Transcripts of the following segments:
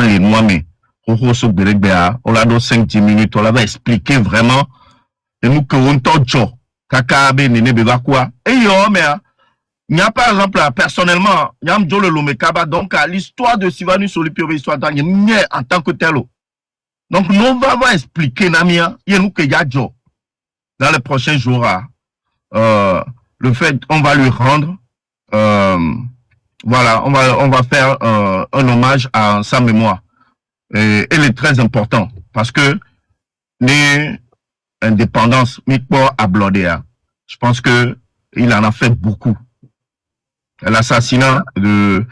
les noix, mais on a 5-10 minutes, on va expliquer vraiment. Et nous, qu'on t'en Kakabe, Nene Bevakwa. Et mais il n'y a pas, par exemple, personnellement, il y a le Lomekaba, donc l'histoire de Sylvanus Olympique, l'histoire en tant que tel. Donc, nous, on va expliquer, Namia, il y a nous que Yadjo, dans les prochains jours, le fait, on va lui rendre, voilà, on va faire un hommage à sa mémoire. Et il est très important, parce que les indépendances, Mikpo à Blodéa, je pense que il en a fait beaucoup. L'assassinat de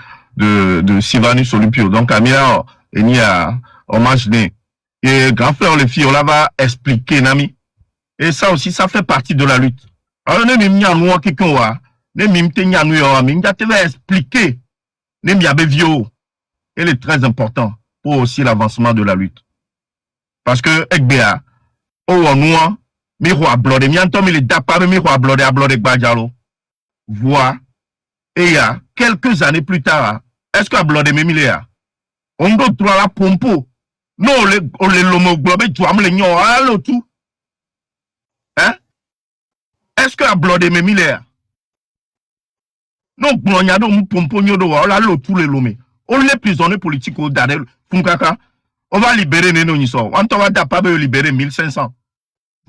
Sylvanus Olympio. Donc, Amira, il y a hommage né. Et grand frère, les filles, on va expliquer, Nami. Et ça aussi, ça fait partie de la lutte. Alors, ne m'y a nous, quelqu'un, ne m'y a nous, mais il va expliquer, ne m'y a bévio. Il est très important pour aussi l'avancement de la lutte. Parce que, Ekbea, oh, nous, miro à blodé, mi antom, il est d'appart, miro à blodé, Gbadjalo. Voix. Et il y a quelques années plus tard, est-ce qu'à Blodé Mémiléa, on doit trouver la pompo? Non, on les lomo globé, tu as me l'ignon, alors tout. Hein? Est-ce qu'à Blodé Mémiléa? Non, on y a donc pompo, on a tout les lomé. On les prisonniers politiques au Dadel, Funkaka. On va libérer les non-nisso. On va d'abord libérer 1500.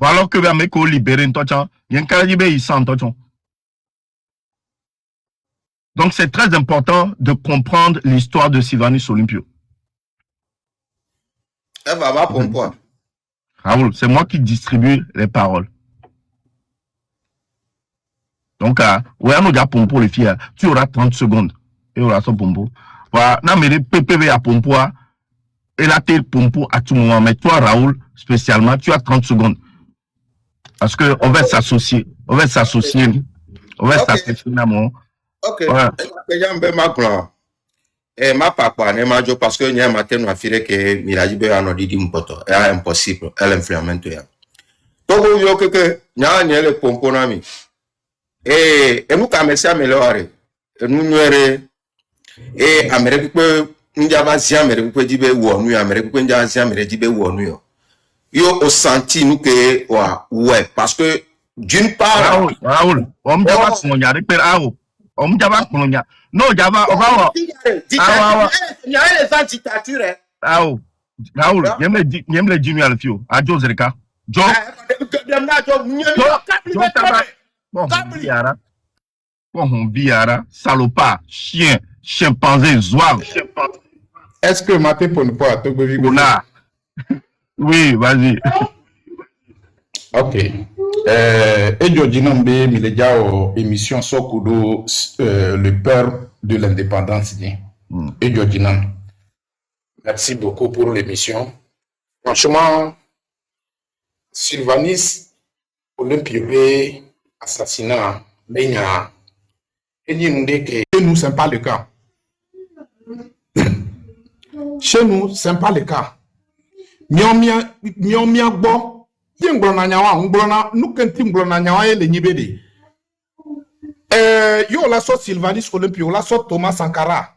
Alors que va me libérer un tochan, il y a un caribé, il s'en tochan. Donc, c'est très important de comprendre l'histoire de Sylvanus Olympio. Raoul, c'est moi qui distribue les paroles. Donc, ouais, nous avons pompo les filles. Tu auras 30 secondes. Et on aura son pompo. Voilà, non, mais les PPV à pompo, et là, t'es pompo à tout moment. Mais toi, Raoul, spécialement, tu as 30 secondes. Parce que on va s'associer. On va s'associer. On va s'associer, mon. Ok, ma papa ne ma jo parce que nya matin no afire que miraji be anodidi mpoto è impossible è l'influamento ya togo yo que nya le pomponami e mu ka mesi ameliore nu nuere e amerique pe njaba si amerique pe dibe wonu ya amerique pe njaba si amerique dibe wonu yo o senti nous que ouais parce que d'une part Raoul on njaba sonya de per awo on java kolonya no java obawo nya les dictature awo Raoul yemle jimi alfio ajo zerika jo biara salopard chien chimpanzé zouave. Est-ce que Maté pour ne pas te oui, vas-y. Ok. Ejo Jinombe Milejao émission Sokudo le père de l'indépendance. Ejo Jinam. Merci beaucoup pour l'émission. Franchement, Sylvanus Olympio assassinat, Benya, et chez nous, ce n'est pas le cas. Chez nous, ce n'est pas le cas. Nyomia bo, yenglona nyawa, nglona, nukenti nglona nyawa le nyibede. Yo la so Sylvanus Olympio, la so Thomas Sankara.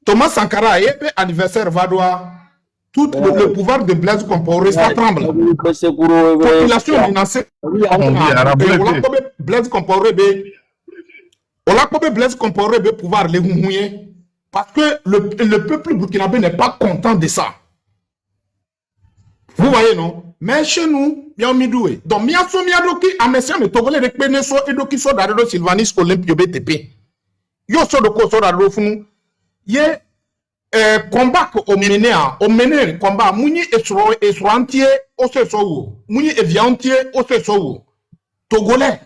Thomas Sankara, ebe anniversaire vadoa. Tout le pouvoir de Blaise Compaoré, ça tremble. Population menacée. Blaise Compaoré, Blaise Compaoré, pouvoir les mouiller. Parce que le peuple burkinabé n'est pas content de ça. Vous voyez, non? Mais chez nous, il y a un midoué. Donc, il y a un miadoki, à Messia, mais Togolais, les Pénesso, et donc, ils sont dans le Sylvanus Olympio BTP. Yo, so de quoi, so dans le fou. Yé, combat au mené, combat, mouni et sur entier, au se soou. Mouni et viantier, au se soou. Togolais,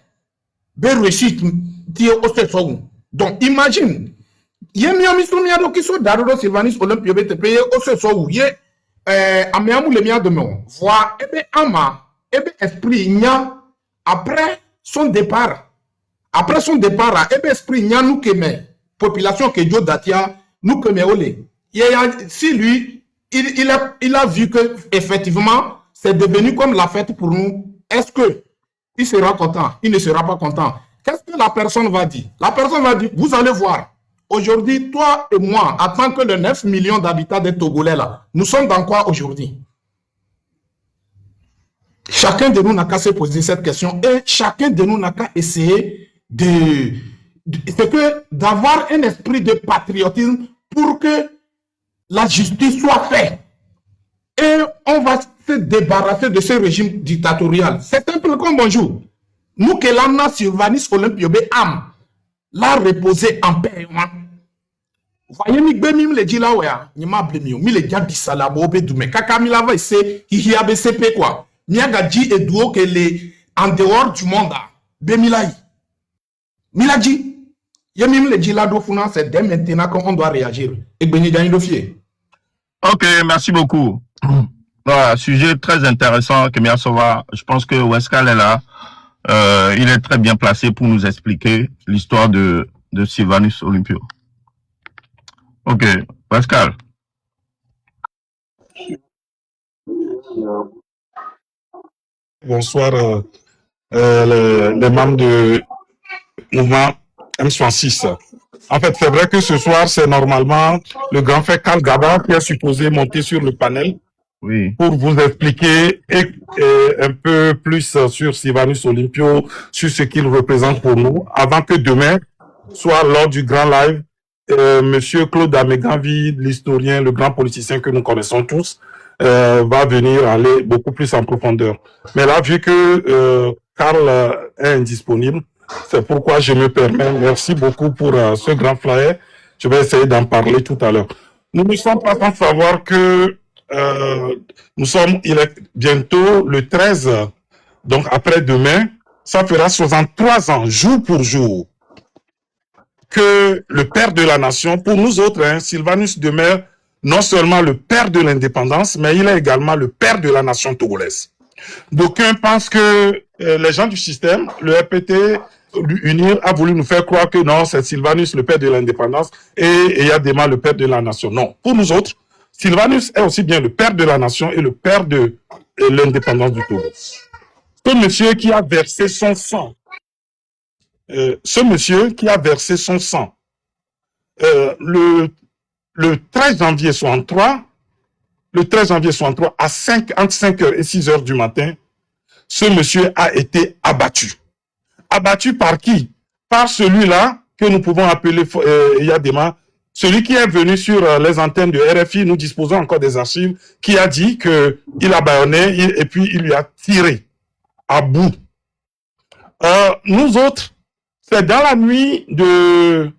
be réussite, tie, au se soou. Donc, imagine, yé, miadoki, so dans le Sylvanus Olympio BTP, au se soou. Yé, améamou le mien de mon voix ebe ama ebe esprit nya après son départ ebe esprit nya nous que mais population que Dieu datia nous que mais olé si lui il a vu que effectivement c'est devenu comme la fête pour nous. Est-ce que il sera content? Il ne sera pas content. Qu'est-ce que la personne va dire? La personne va dire, vous allez voir, Aujourd'hui, toi et moi, en tant que les 9 millions d'habitants des Togolais là, nous sommes dans quoi aujourd'hui? Chacun de nous n'a qu'à se poser cette question et chacun de nous n'a qu'à essayer d'avoir un esprit de patriotisme pour que la justice soit faite. Et on va se débarrasser de ce régime dictatorial. C'est simple comme bonjour. Nous que l'Anna Sylvanus Olympiobe am l'a reposé en paix. Voyez, mi gbe mi le dit là ouais, ni ma blemi mi le dia bisala bo be dume kaka mi la va essayer hi ABCP quoi. Mi a dit et duo que les en dehors du monde be mi la mi la dit. Ye mi le dit là do funa c'est dès maintenant qu'on doit réagir. Et ben ni gagner do fier. Ok, merci beaucoup. Voilà, sujet très intéressant que Miasova. Je pense que Weskal est là. Il est très bien placé pour nous expliquer l'histoire de Sylvanus Olympio. Ok, Pascal. Bonsoir les membres du mouvement M66. En fait, c'est vrai que ce soir, c'est normalement le grand frère Karl Gaba qui est supposé monter sur le panel pour vous expliquer un peu plus sur Sylvanus Olympio, sur ce qu'il représente pour nous, avant que demain, soit lors du grand live, Monsieur Claude Ameganvi, l'historien, le grand politicien que nous connaissons tous, va venir aller beaucoup plus en profondeur. Mais là, vu que Karl est indisponible, c'est pourquoi je me permets, merci beaucoup pour ce grand flyer. Je vais essayer d'en parler tout à l'heure. Nous ne sommes pas sans savoir que il est bientôt le 13, donc après-demain, ça fera 63 ans, jour pour jour, que le père de la nation, pour nous autres, Sylvanus demeure non seulement le père de l'indépendance, mais il est également le père de la nation togolaise. D'aucuns pensent que les gens du système, le RPT, l'UNIR, a voulu nous faire croire que non, c'est Sylvanus le père de l'indépendance et Eyadema le père de la nation. Non, pour nous autres, Sylvanus est aussi bien le père de la nation et le père de l'indépendance du Togo. Ce monsieur qui a versé son sang, le 13 janvier 63, entre 5h et 6h du matin, ce monsieur a été abattu. Abattu par qui? Par celui-là que nous pouvons appeler Eyadema, celui qui est venu sur les antennes de RFI, nous disposons encore des archives, qui a dit qu'il a bâillonné et puis il lui a tiré à bout. Nous autres, c'est dans la nuit de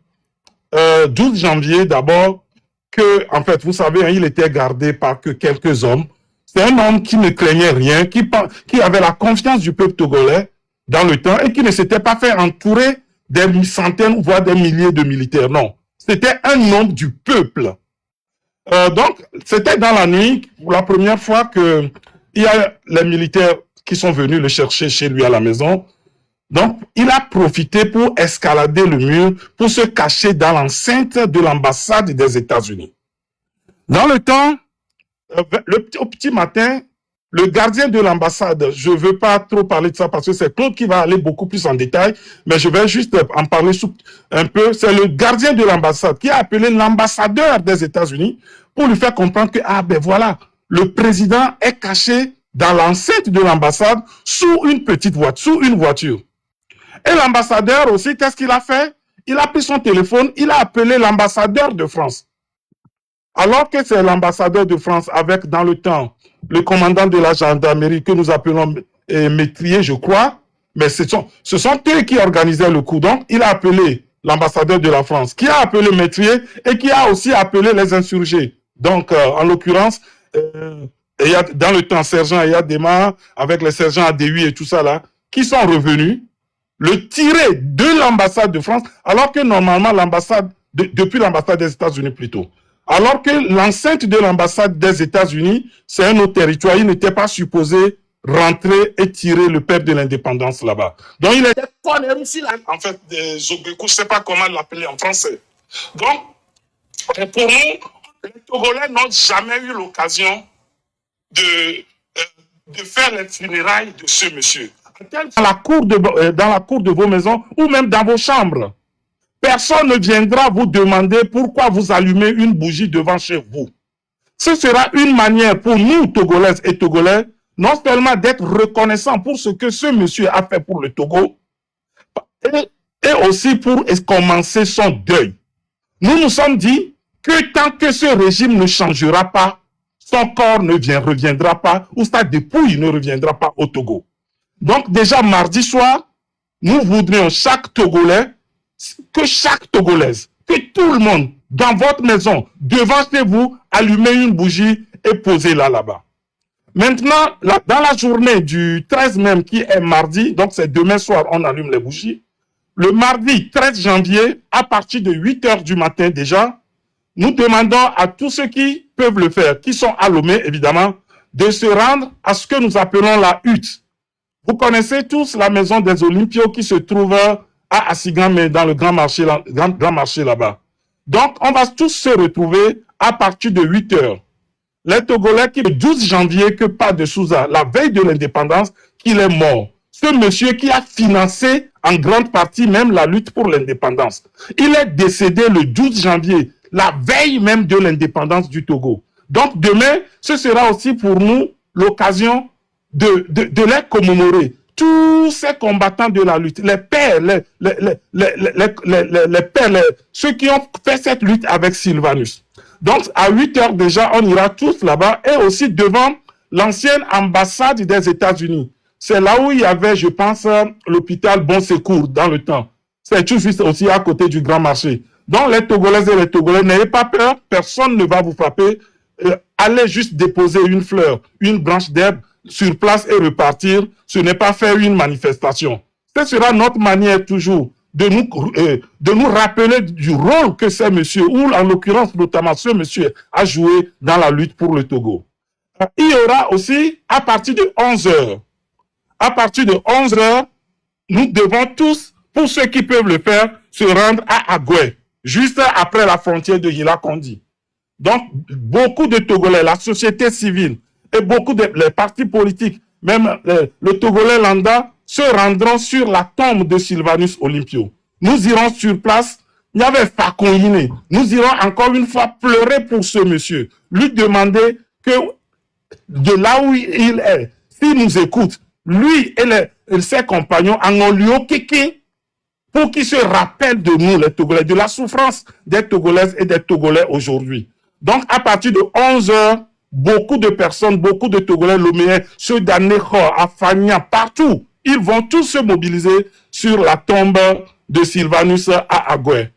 12 janvier d'abord que, en fait, vous savez, il était gardé par que quelques hommes. C'est un homme qui ne craignait rien, qui avait la confiance du peuple togolais dans le temps et qui ne s'était pas fait entourer des centaines, voire des milliers de militaires. Non, c'était un homme du peuple. Donc, c'était dans la nuit, pour la première fois que il y a les militaires qui sont venus le chercher chez lui à la maison. Donc, il a profité pour escalader le mur, pour se cacher dans l'enceinte de l'ambassade des États-Unis. Dans le temps, au petit matin, le gardien de l'ambassade, je ne veux pas trop parler de ça parce que c'est Claude qui va aller beaucoup plus en détail, mais je vais juste en parler un peu. C'est le gardien de l'ambassade qui a appelé l'ambassadeur des États-Unis pour lui faire comprendre que, ah ben voilà, le président est caché dans l'enceinte de l'ambassade sous une petite voiture, sous une voiture. Et l'ambassadeur aussi, qu'est-ce qu'il a fait? Il a pris son téléphone, il a appelé l'ambassadeur de France. Alors que c'est l'ambassadeur de France avec, dans le temps, le commandant de la gendarmerie que nous appelons Métrier, je crois, mais ce sont eux qui organisaient le coup. Donc, il a appelé l'ambassadeur de la France, qui a appelé Métrier et qui a aussi appelé les insurgés. Donc, en l'occurrence, dans le temps, sergent Eyadema, avec les sergents ADUI et tout ça là, qui sont revenus, le tirer de l'ambassade de France, alors que normalement l'ambassade, depuis l'ambassade des États-Unis plutôt, alors que l'enceinte de l'ambassade des États-Unis, c'est un autre territoire, il n'était pas supposé rentrer et tirer le père de l'indépendance là-bas. Donc il était en fait, Zobekou, je ne sais pas comment l'appeler en français. Donc, pour nous, les Togolais n'ont jamais eu l'occasion de faire les funérailles de ce monsieur. Dans la cour de vos maisons ou même dans vos chambres. personne ne viendra vous demander pourquoi vous allumez une bougie devant chez vous. Ce sera une manière pour nous, Togolaises et Togolais, non seulement d'être reconnaissants pour ce que ce monsieur a fait pour le Togo, et aussi pour commencer son deuil. Nous nous sommes dit que tant que ce régime ne changera pas, son corps ne reviendra pas, ou sa dépouille ne reviendra pas au Togo. Donc déjà mardi soir, nous voudrions chaque Togolais, que chaque Togolaise, que tout le monde, dans votre maison, devant chez vous, allumer une bougie et poser-la là-bas. Maintenant, dans la journée du 13 même, qui est mardi, donc c'est demain soir, on allume les bougies. Le mardi 13 janvier, à partir de 8 h du matin déjà, nous demandons à tous ceux qui peuvent le faire, qui sont à Lomé évidemment, de se rendre à ce que nous appelons la hutte. Vous connaissez tous la maison des Olympios qui se trouve à Assigame, dans le grand marché là-bas. Donc, on va tous se retrouver à partir de 8 h. Les Togolais qui, le 12 janvier, que pas de Souza, la veille de l'indépendance, qu'il est mort. Ce monsieur qui a financé en grande partie même la lutte pour l'indépendance. Il est décédé le 12 janvier, la veille même de l'indépendance du Togo. Donc demain, ce sera aussi pour nous l'occasion de les commémorer. Tous ces combattants de la lutte, les pères, ceux qui ont fait cette lutte avec Sylvanus. Donc, à 8 h déjà, on ira tous là-bas et aussi devant l'ancienne ambassade des États-Unis. C'est là où il y avait, je pense, l'hôpital Bon Secours dans le temps. C'est tout juste aussi à côté du grand marché. Donc, les Togolaises et les Togolais, n'ayez pas peur, personne ne va vous frapper. Allez juste déposer une fleur, une branche d'herbe sur place et repartir. Ce n'est pas faire une manifestation. Ce sera notre manière toujours de nous rappeler du rôle que ces messieurs, ou en l'occurrence notamment ce monsieur, a joué dans la lutte pour le Togo. Il y aura aussi, à partir de 11 h, nous devons tous, pour ceux qui peuvent le faire, se rendre à Agoué, juste après la frontière de Hila-Kondi. Donc, beaucoup de Togolais, la société civile et beaucoup de les partis politiques, même le Togolais lambda, se rendront sur la tombe de Sylvanus Olympio. Nous irons sur place. Il y avait Fakonine. Nous irons encore une fois pleurer pour ce monsieur. Lui demander que de là où il est, s'il nous écoute, lui et ses compagnons en ont lieu pour qu'il se rappelle de nous, les Togolais, de la souffrance des Togolaises et des Togolais aujourd'hui. Donc, à partir de 11 h, beaucoup de personnes, beaucoup de Togolais, Loméens, ceux d'Anécho, à Fania, partout, ils vont tous se mobiliser sur la tombe de Sylvanus à Agoué.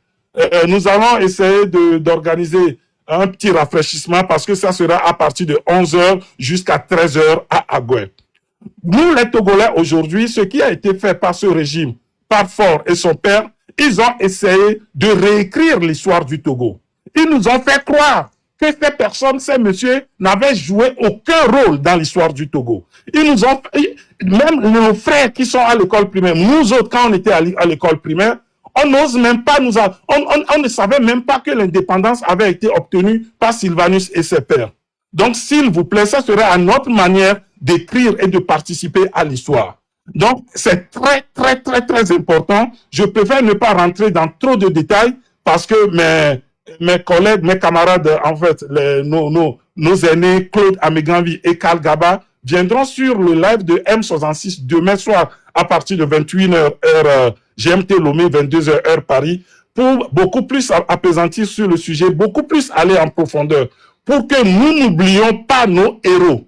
Nous allons essayer d'organiser un petit rafraîchissement parce que ça sera à partir de 11 h jusqu'à 13 h à Agoué. Nous, les Togolais, aujourd'hui, ce qui a été fait par ce régime, par Faure et son père, ils ont essayé de réécrire l'histoire du Togo. Ils nous ont fait croire que ces personnes, ces messieurs, n'avaient joué aucun rôle dans l'histoire du Togo. Ils nous ont, même nos frères qui sont à l'école primaire, nous autres, quand on était à l'école primaire, on n'ose même pas on ne savait même pas que l'indépendance avait été obtenue par Sylvanus et ses pères. Donc, s'il vous plaît, ça serait à notre manière d'écrire et de participer à l'histoire. Donc, c'est très, très, très, très important. Je préfère ne pas rentrer dans trop de détails parce que mes collègues, mes camarades, en fait, nos aînés, Claude Améganvi et Karl Gaba, viendront sur le live de M66 demain soir à partir de 21 h heure GMT Lomé, 22 h heure Paris, pour beaucoup plus apaisantir sur le sujet, beaucoup plus aller en profondeur, pour que nous n'oublions pas nos héros.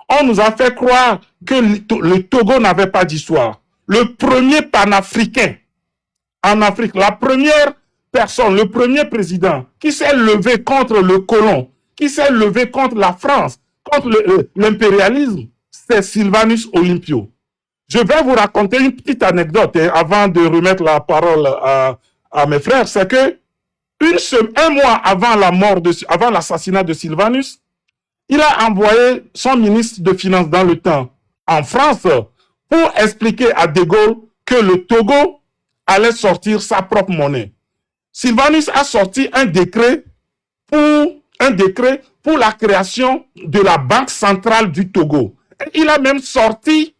On nous a fait croire que le Togo n'avait pas d'histoire. Le premier panafricain en Afrique, la première personne, le premier président qui s'est levé contre le colon, qui s'est levé contre la France, contre l'impérialisme, c'est Sylvanus Olympio. Je vais vous raconter une petite anecdote avant de remettre la parole à mes frères. C'est que un mois avant avant l'assassinat de Sylvanus, il a envoyé son ministre de Finances dans le temps en France pour expliquer à De Gaulle que le Togo allait sortir sa propre monnaie. Sylvanus a sorti un décret pour la création de la Banque centrale du Togo. Il a même sorti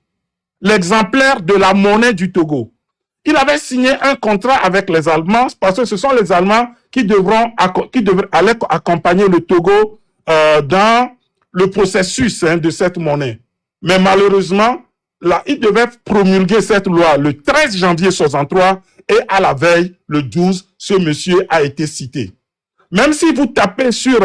l'exemplaire de la monnaie du Togo. il avait signé un contrat avec les Allemands parce que ce sont les Allemands qui devraient aller accompagner le Togo dans le processus de cette monnaie. Mais malheureusement, là, il devait promulguer cette loi le 13 janvier 63 et à la veille, le 12, ce monsieur a été cité. Même si vous tapez sur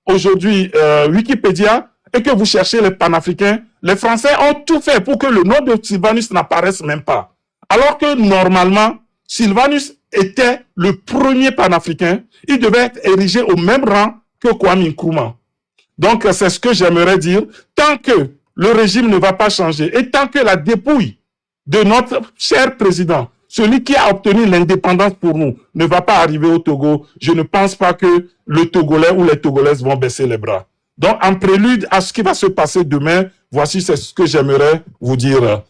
aujourd'hui Wikipédia et que vous cherchez les panafricains, les Français ont tout fait pour que le nom de Sylvanus n'apparaisse même pas. Alors que normalement, Sylvanus était le premier panafricain, il devait être érigé au même rang que Kwame Nkrumah. Donc, c'est ce que j'aimerais dire. Tant que le régime ne va pas changer et tant que la dépouille de notre cher président, celui qui a obtenu l'indépendance pour nous, ne va pas arriver au Togo, je ne pense pas que le Togolais ou les Togolaises vont baisser les bras. Donc, en prélude à ce qui va se passer demain, voici ce que j'aimerais vous dire.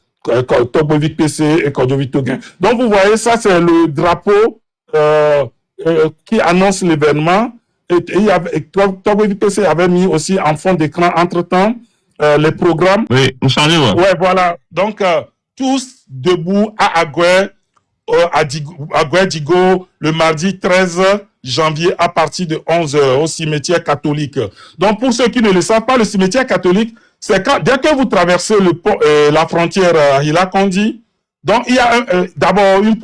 Togbovic PC et Kodjovi Toguin. Donc, vous voyez, ça, c'est le drapeau qui annonce l'événement. Et Togbovic PC avait mis aussi en fond d'écran, entre-temps, les programmes. Oui, vous changez, ouais. Ouais, voilà. Donc, tous debout à Aguer, Digo, le mardi 13 janvier à partir de 11h au cimetière catholique. Donc, pour ceux qui ne le savent pas, le cimetière catholique, c'est dès que vous traversez le pont, la frontière Hila-Kondi, donc il y a d'abord une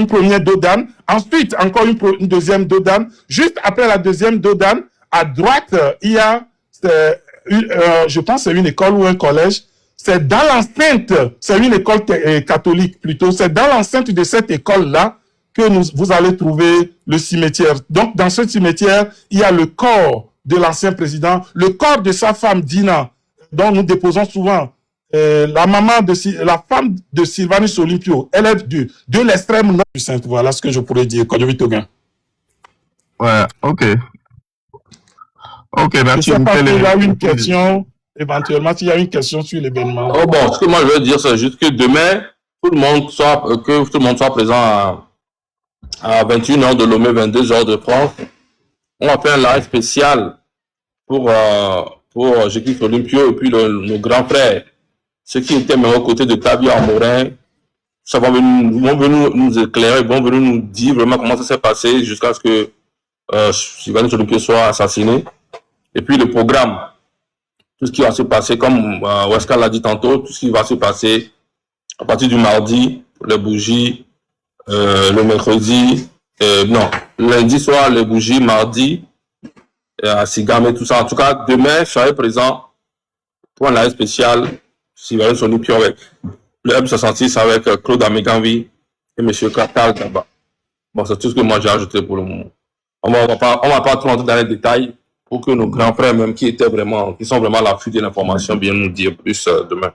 première dos d'âne, ensuite encore une deuxième dos d'âne. Juste après la deuxième dos d'âne, à droite, il y a, je pense, c'est une école ou un collège. C'est dans l'enceinte, c'est une école catholique plutôt, c'est dans l'enceinte de cette école-là que vous allez trouver le cimetière. Donc, dans ce cimetière, il y a le corps de l'ancien président, le corps de sa femme Dina, dont nous déposons souvent, la femme de Sylvanus Olympio, elle est de l'extrême nord du Saint. Voilà ce que je pourrais dire. Kodjovi Toguin. Ouais, ok. Ok, merci. Je sais pas s'il y a une question, éventuellement, s'il y a une question sur l'événement. Oh bon, ce que moi je veux dire, c'est juste que demain, que tout le monde soit présent à 21h de Lomé, 22h de France. On va faire un live spécial pour Jésus Olympio et puis nos grands frères, ceux qui étaient même aux côtés de Tabia Morin, ça vont venir nous éclairer, vont venir nous dire vraiment comment ça s'est passé jusqu'à ce que Sylvanus Olympio soit assassiné. Et puis le programme, tout ce qui va se passer, comme Weska l'a dit tantôt, tout ce qui va se passer à partir du mardi, les bougies, le mercredi, lundi soir, les bougies, mardi, à Sigam et tout ça. En tout cas, demain, soyez présents pour un live spécial, Sylvanus Olympio avec le M66 avec Claude Améganvi et M. Kartal Gaba. Bon, c'est tout ce que moi j'ai ajouté pour le moment. On va pas trop rentrer dans les détails pour que nos grands frères, même qui sont vraiment à l'affût de l'information, viennent nous dire plus demain.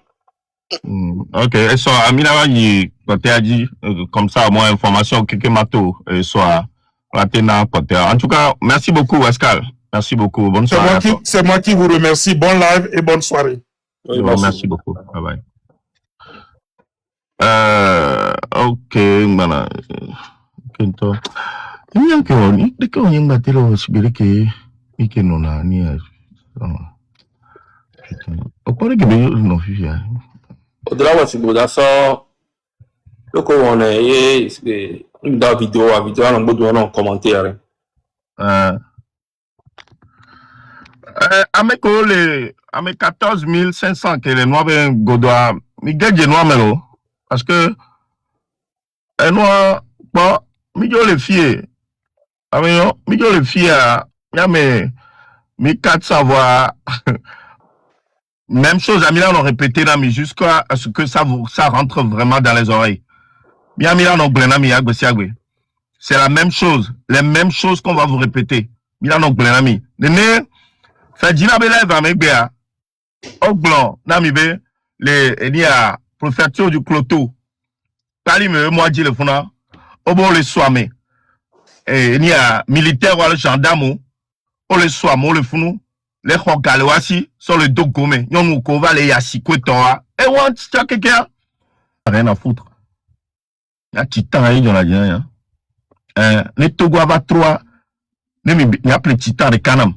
Ok, et soit Amina yi côté a dit comme ça moins information que mato et soit Athéna côté. En tout cas, merci beaucoup Pascal. Merci beaucoup. Bonne soirée. C'est moi qui vous remercie. Bon live et bonne soirée. Oui, merci beaucoup. Bye bye. Ok, mana. Kento. Ini yang kau ni, dekat yang mati lo segera ke ikan nona ni. Apa lagi beli no fia? Au-delà de ce que ça, le on est une vidéo, on a un commentaire. Avec 14 500 que les noirs godois, Miguel de noir melo, parce que un noir, bon, Miguel les filles, Miguel les filles, il y a mes 400 voix. Même chose, Amila, on a répété là, mais jusqu'à ce que ça rentre vraiment dans les oreilles. C'est la même chose, les mêmes choses qu'on va vous répéter. Milano Glenami. Nene, fait Dina Bela va me béa. Oglon, Namibe, il y a préfecture du Cloto. Tali me, moi, dit le fona. Obo le soame. Et il y a militaire ou le gendarme. O le soame, o le founou. Les Hogalwasi sont le dos gommé. Yon Kova, les Yasikwetora. Et want, tu as quelqu'un? Rien à foutre. Il y a Titan, il y en a rien. Les Togo va 3. Il y a plein de Titan de Kanam.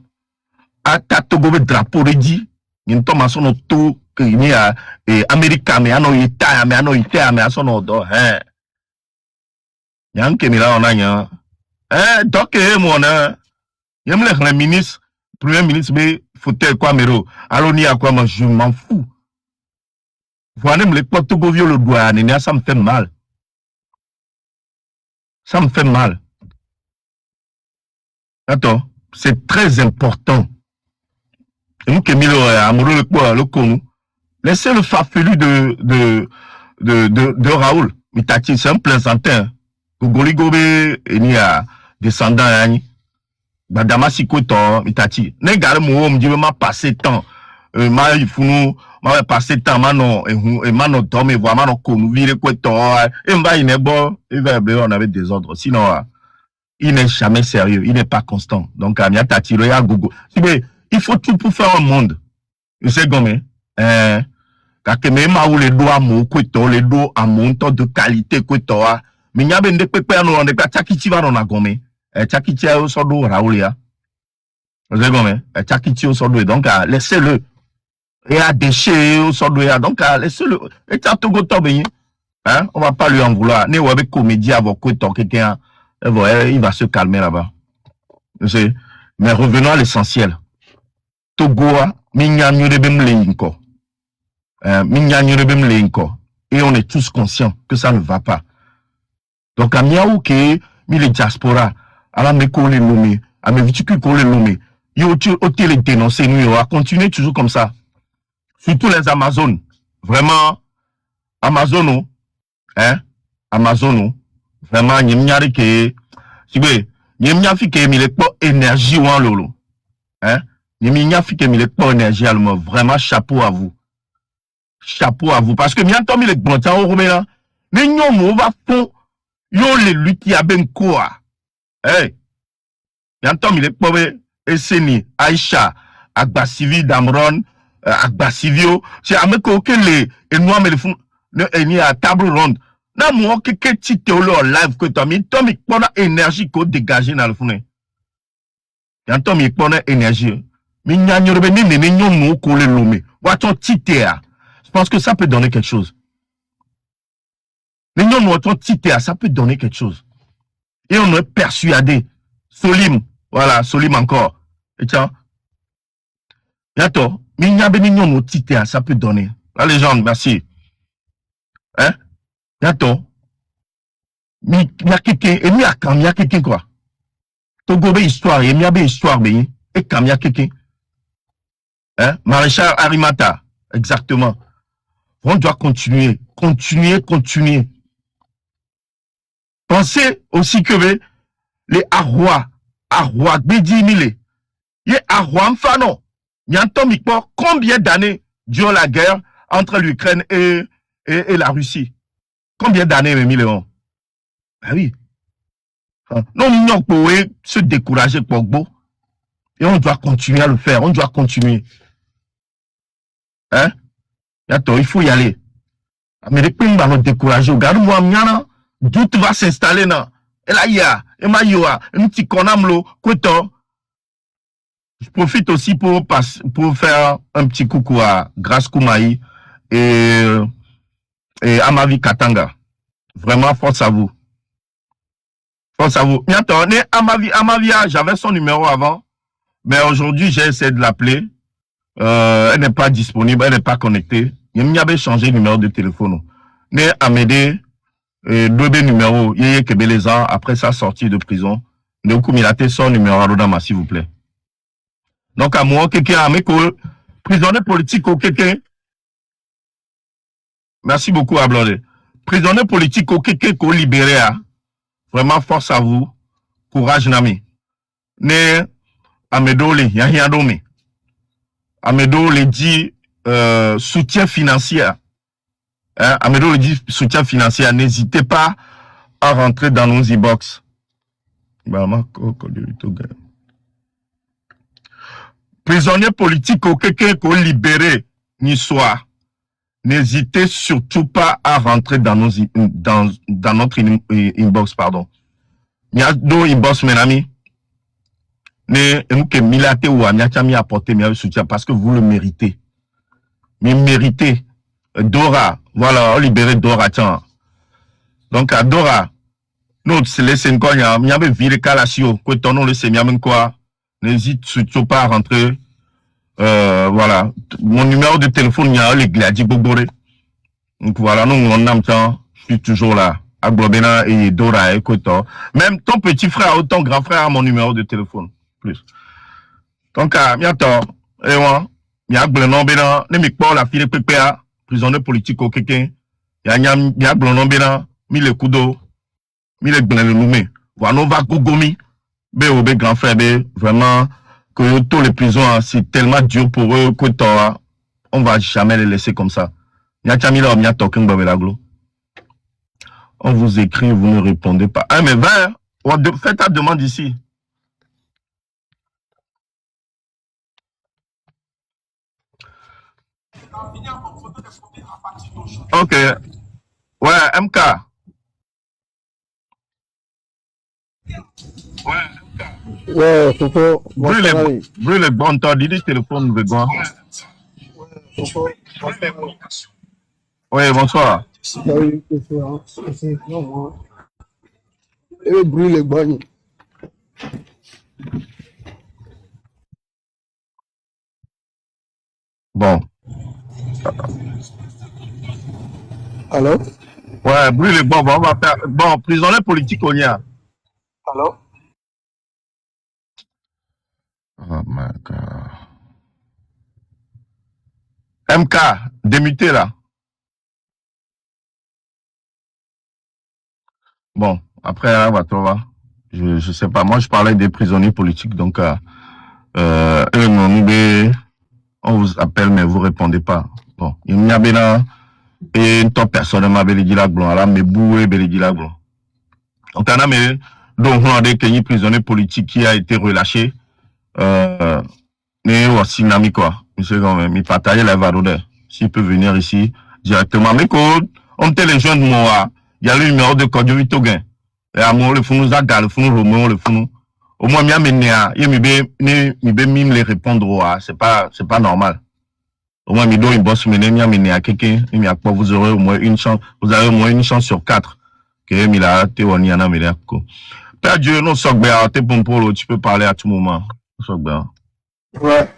A Togo, le drapeau rédi. Il y a un Thomas, son auto. ni a America me ano ita me ano ita me aso no do Yang ke mira onanya donc mo na yem le ministre premier ministre be fauteuil quoi mero alors ni à quoi moi je m'en fous. Voilà me le Portugal le doigt ni ça me fait mal. Ça me fait mal. Attends, c'est très important. Et nous qui milo amoureux le quoi le con. Laissez le farfelu de Raoul Mitati, c'est un plaisantin. Gogoli gobe ni a descendant yani. Badamasi koto Mitati. Ne gare mo me dit ma passer temps. Ma ifunu ma passer temps mano et mano dorme voir mano konu vire koto et mba inebo et va on avait des ordres sinon il n'est jamais sérieux, il n'est pas constant. Donc Amia Tati ya gogo. Il faut tout pour faire un monde. Tu sais comment kakeme ma ou les doigts mo koto les doigts à montant de qualité koto mais nya bende pepe no on de Tchakichi va no na gome. Tchakichi a so do Raoulia. Tu sais comment Tchakichi au so do donc laissez-le. Et à déchet au sordouya donc laissez-le et Togo Tobé on va pas lui en vouloir né ou avec comédie avec quoi quelqu'un il va se calmer là-bas. Mais revenons à l'essentiel. Togo minyanyo de bemleinko et on est tous conscients que ça ne va pas. Donc à miaou ke mi les diaspora ala me ko les nommé à me vitu ko les nommé yo tu les dénoncer nous à continuer toujours comme ça. Surtout les Amazones. Vraiment, Amazono, Amazono, vraiment, nyemnyari ke, sibe, nyemnyafi ke mile po énergie ou en lolo. Nyemnyafi ke mile po énergie à l'homme. Vraiment, chapeau à vous. Chapeau à vous. Parce que mianto mile bonta au romena, ne nyomo va fond, yo le lutti à ben quoi. Mianto mile po Esseni, Aïcha, Agbasivi, Damron, Agbasivio, c'est avec auquel les noirs me le font, ni à table ronde. Na moi que tu te en live que toi, mais toi, mais pendant énergie qu'on dégage dans le fond. Quand toi, mais pendant énergie, mais n'y a ni n'en mot qu'on le lomé. Watton titéa. Je pense que ça peut donner quelque chose. Mais non, ton titéa, ça peut donner quelque chose. Et on est persuadé. Solim, voilà, Solim encore. Et tiens. Yato. Mais il y a béni non titre, ça peut donner. La légende, merci. Yato. Mais il y a quelqu'un, et il y a quelqu'un quoi. Togo be histoire, il y a be histoire, et quand il y a quelqu'un. Maréchal Arimata, exactement. On doit continuer. Pensez aussi que les Arrois, Bedi Mille, les Arrois Mfano. Combien d'années durant la guerre entre l'Ukraine et la Russie? Combien d'années, Rémi Léon? Ben oui. Non, nous pouvons se décourager pour beau. Et on doit continuer à le faire. On doit continuer. Il faut y aller. Mais les pays vont nous décourager. Regarde-moi, doute va s'installer là. Et là, il y a, un petit conamlo, quoi. Je profite aussi pour faire un petit coucou à Grace Koumaï et Amavi Katanga. Vraiment, force à vous. Force à vous. Attendez, Amavi, j'avais son numéro avant, mais aujourd'hui, j'ai essayé de l'appeler. Elle n'est pas disponible, elle n'est pas connectée. Il m'y avait changé le numéro de téléphone. Mais Amédée, deux numéros, Yeye Kebeleza, après sa sortie de prison, ne vous communiquez son numéro à Rodama, s'il vous plaît. Donc, à moi, quelqu'un a mis prisonnier politique ou quelqu'un. Merci beaucoup, Ablodé. Prisonnier politique ou quelqu'un qu'on libéré. Vraiment, force à vous. Courage, Nami. Ne, Amedole, Yahya Dome. Amedole dit, soutien financier. Amedole dit soutien financier. N'hésitez pas à rentrer dans nos e-box. Prisonniers politiques ou quelqu'un qu'on libéré, ni soit. N'hésitez surtout pas à rentrer dans notre inbox, pardon. Il y a deux inbox, mes amis. Ne, nous que milate ou amiachami apporter meilleur soutien parce que vous le méritez. mais mérité. Dora, voilà, on libérait Dora, tiens. Donc, à Dora, nous, c'est les 5 ans, il y avait viré Kalasio, que ton nom le sait, quoi. N'hésite surtout pas à rentrer. Voilà. Mon numéro de téléphone, il y a les Gladi Bobore. Donc, voilà, nous, on a temps, je suis toujours là. À Globena et Dora, écoute. Même ton petit frère ou ton grand frère a mon numéro de téléphone. Plus. Donc, il y a tort. Et moi, il y a Glenon Bena, ne m'y pas la fille de PPA, prisonnier politique au Kékin. Il y a Glenon Bena, mille coups mille Glenon Noumé. Voilà, nous va Gogomi, B.O.B. grand frère, vraiment, que tous les prisons, c'est tellement dur pour eux que on va jamais les laisser comme ça. Il y a Chamila, il y a Token Babelaglo. On vous écrit, vous ne répondez pas. Ah, mais va, faites ta demande ici. Ok. Ouais, MK. Ouais, Fofo, Brûle les bons temps, dis téléphone, de gars. Fofo, Oui, bonsoir. salut, question, c'est non, moi. Et brûle les bagnes. Bon. Allô? Ouais, brûle les bons, on va faire. Bon, prisonnier politique, on y a. Allô? Oh my God. MK, démuté là. Bon, après, là, va toi, je sais pas. Moi, je parlais des prisonniers politiques, donc, eux, on vous appelle, mais vous répondez pas. Bon, il y a bien et une top personne m'a dit la blanc, là, mais boué, dit la blanc. Donc, on a mais, donc, on a des prisonniers politiques qui a été relâché, mais aussi, nami, quoi. Monsieur, quand même, il partageait la valeur. S'il peut venir ici, directement. Mais quand on était les jeunes, moi, il y a le numéro de code du Togain. Et à moi, le fou nous a le fou nous remet, le fou nous. Au moins, il y a même les répondre, c'est pas normal. Au moins, il bosse, mais à quelqu'un, vous aurez au moins une chance, vous avez au moins une chance sur 4. Que il a été on y en a, mais d'accord. Père Dieu, non, t'es bon pour tu peux parler à tout moment. Ouais,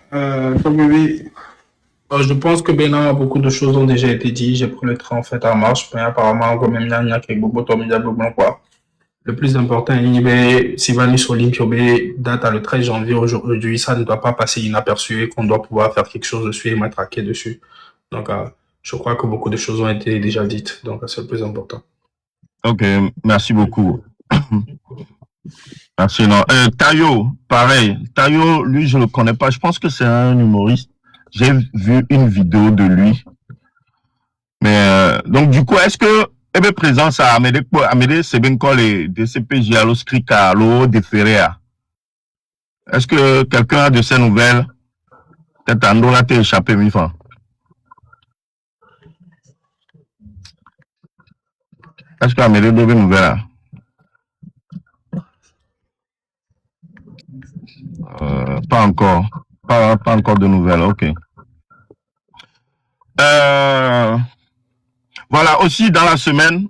je pense que maintenant, beaucoup de choses ont déjà été dites. J'ai pris le train en fait en marche, mais apparemment, quand même, il y a quelque chose quoi. Le plus important, Sylvanus Olympiobe date à le 13 janvier aujourd'hui. Ça ne doit pas passer inaperçu et qu'on doit pouvoir faire quelque chose dessus et m'attraquer dessus. Donc, je crois que beaucoup de choses ont été déjà dites. Donc, c'est le plus important. Ok, merci beaucoup. Merci. Non. Tayo, pareil. Tayo, lui, je le connais pas. Je pense que c'est un humoriste. J'ai vu une vidéo de lui. Mais donc, du coup, est-ce que présence à Amédée, c'est bien quoi les DCPJ à l'Oscrica, à l'eau déféré à? Est-ce que quelqu'un a de ces nouvelles? Peut-être un dollar t'est échappé, 1000 francs. Est-ce qu'Amédée doit une nouvelle? Pas encore. Pas encore de nouvelles, ok. Voilà, aussi dans la semaine,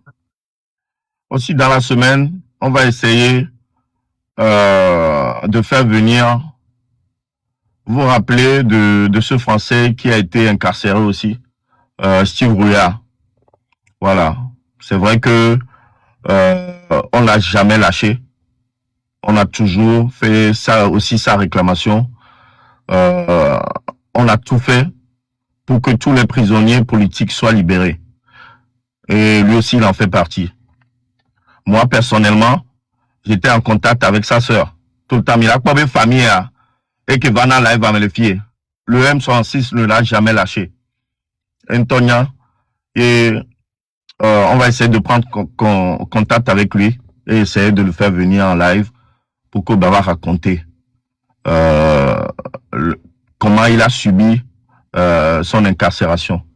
on va essayer de faire venir, vous vous rappelez de ce Français qui a été incarcéré aussi, Steve Rouillard. Voilà, c'est vrai que on l'a jamais lâché. On a toujours fait ça aussi sa réclamation. On a tout fait pour que tous les prisonniers politiques soient libérés. Et lui aussi, il en fait partie. Moi, personnellement, j'étais en contact avec sa sœur. Tout le temps, il a pas de famille, et que Vanna là, il va me le fier. Le M66 ne l'a jamais lâché. Antonia, et on va essayer de prendre contact avec lui et essayer de le faire venir en live pour que Baba raconter comment il a subi son incarcération.